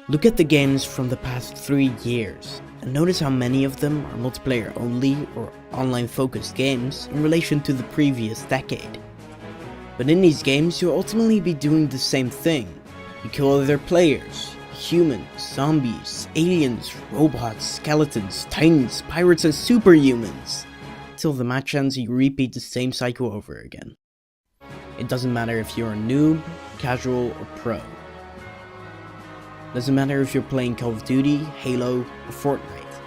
Look at the games from the past 3 years, and notice how many of them are multiplayer only or online focused games in relation to the previous decade. But in these games you'll ultimately be doing the same thing. You kill other players, humans, zombies, aliens, robots, skeletons, titans, pirates and superhumans. Till the match ends you repeat the same cycle over again. It doesn't matter if you're a noob, casual or pro. Doesn't matter if you're playing Call of Duty, Halo, or Fortnite.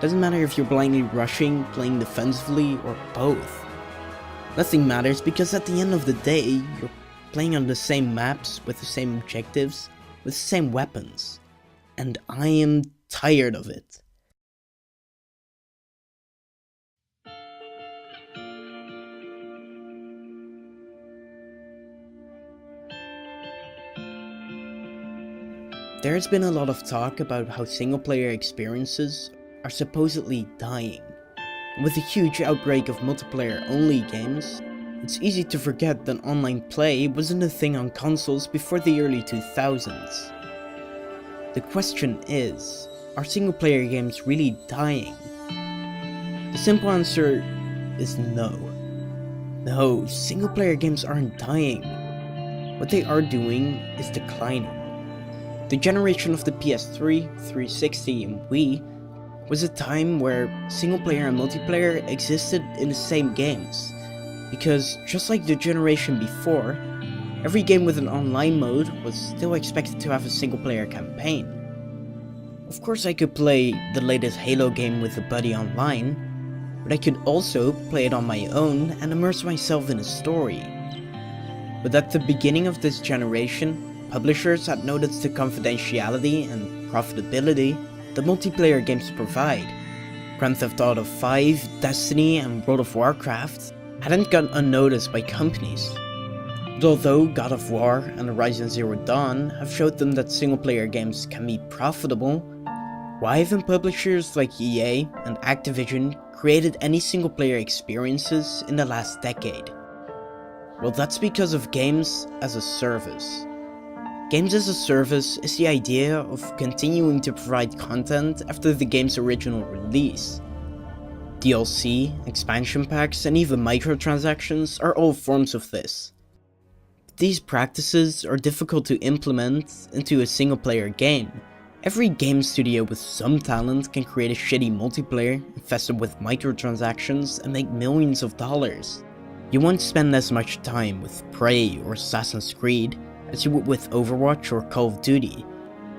Doesn't matter if you're blindly rushing, playing defensively, or both. Nothing matters because at the end of the day, you're playing on the same maps, with the same objectives, with the same weapons. And I am tired of it. There has been a lot of talk about how single-player experiences are supposedly dying. And with a huge outbreak of multiplayer-only games, it's easy to forget that online play wasn't a thing on consoles before the early 2000s. The question is, are single-player games really dying? The simple answer is no. No, single-player games aren't dying. What they are doing is declining. The generation of the PS3, 360 and Wii was a time where single player and multiplayer existed in the same games, because just like the generation before, every game with an online mode was still expected to have a single player campaign. Of course I could play the latest Halo game with a buddy online, but I could also play it on my own and immerse myself in a story. But at the beginning of this generation, publishers had noticed the confidentiality and profitability that multiplayer games provide. Grand Theft Auto 5, Destiny and World of Warcraft hadn't gone unnoticed by companies. But although God of War and Horizon Zero Dawn have showed them that single-player games can be profitable, why haven't publishers like EA and Activision created any single-player experiences in the last decade? Well, that's because of games as a service. Games as a service is the idea of continuing to provide content after the game's original release. DLC, expansion packs, and even microtransactions are all forms of this. These practices are difficult to implement into a single-player game. Every game studio with some talent can create a shitty multiplayer infested with microtransactions and make millions of dollars. You won't spend as much time with Prey or Assassin's Creed as you would with Overwatch or Call of Duty.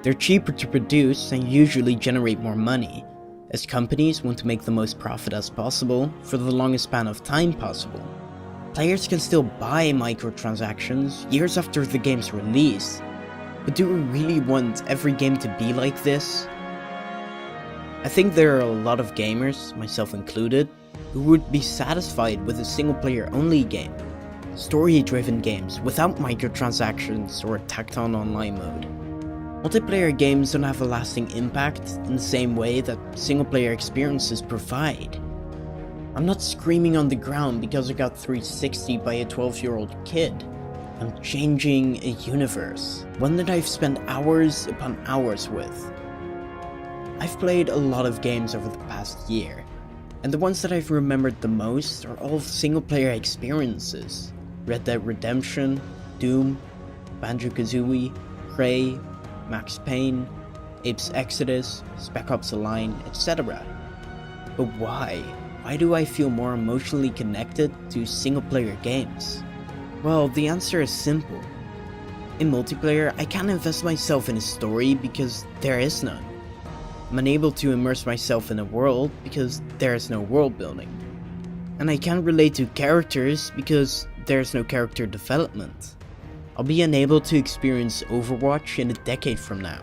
They're cheaper to produce and usually generate more money, as companies want to make the most profit as possible for the longest span of time possible. Players can still buy microtransactions years after the game's release, but do we really want every game to be like this? I think there are a lot of gamers, myself included, who would be satisfied with a single-player only game. Story-driven games without microtransactions or a tacked-on online mode. Multiplayer games don't have a lasting impact in the same way that single-player experiences provide. I'm not screaming on the ground because I got 360 by a 12-year-old kid. I'm changing a universe, one that I've spent hours upon hours with. I've played a lot of games over the past year, and the ones that I've remembered the most are all single-player experiences. Red Dead Redemption, Doom, Banjo-Kazooie, Prey, Max Payne, Ape's Exodus, Spec Ops: The Line, etc. But why? Why do I feel more emotionally connected to single-player games? Well, the answer is simple. In multiplayer, I can't invest myself in a story because there is none. I'm unable to immerse myself in a world because there is no world building. And I can't relate to characters because there's no character development. I'll be unable to experience Overwatch in a decade from now,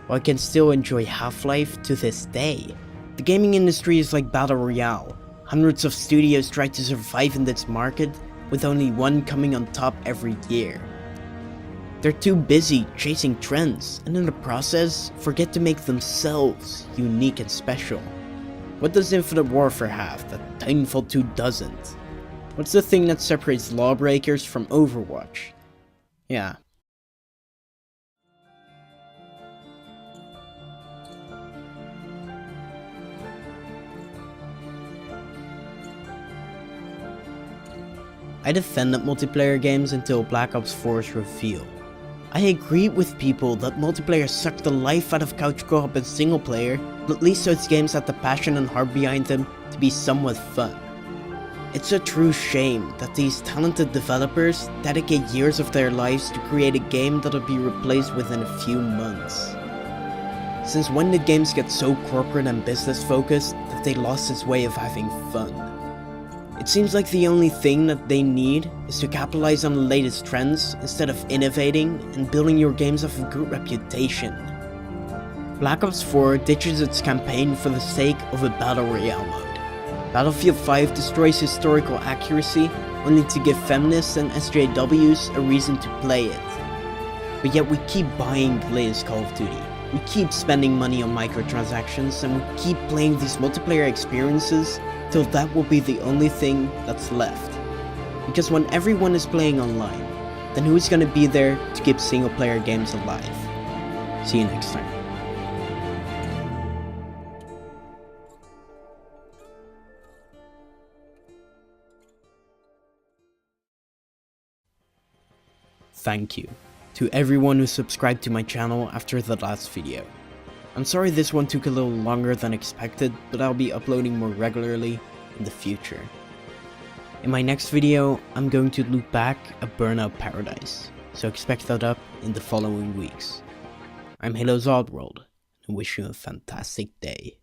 while I can still enjoy Half-Life to this day. The gaming industry is like Battle Royale. Hundreds of studios try to survive in this market, with only one coming on top every year. They're too busy chasing trends, and in the process, forget to make themselves unique and special. What does Infinite Warfare have that Titanfall 2 doesn't? What's the thing that separates Lawbreakers from Overwatch? Yeah. I defended multiplayer games until Black Ops 4's reveal. I agree with people that multiplayer sucked the life out of couch co-op and single player, but at least those games had the passion and heart behind them to be somewhat fun. It's a true shame that these talented developers dedicate years of their lives to create a game that'll be replaced within a few months. Since when did games get so corporate and business focused that they lost its way of having fun? It seems like the only thing that they need is to capitalize on the latest trends instead of innovating and building your games off a good reputation. Black Ops 4 ditches its campaign for the sake of a battle royale mode. Battlefield 5 destroys historical accuracy only to give feminists and SJWs a reason to play it. But yet we keep buying the latest Call of Duty. We keep spending money on microtransactions and we keep playing these multiplayer experiences till that will be the only thing that's left. Because when everyone is playing online, then who's gonna be there to keep single player games alive? See you next time. Thank you to everyone who subscribed to my channel after the last video. I'm sorry this one took a little longer than expected, but I'll be uploading more regularly in the future. In my next video, I'm going to look back at Burnout Paradise, so expect that up in the following weeks. I'm Halo's Oddworld, and wish you a fantastic day.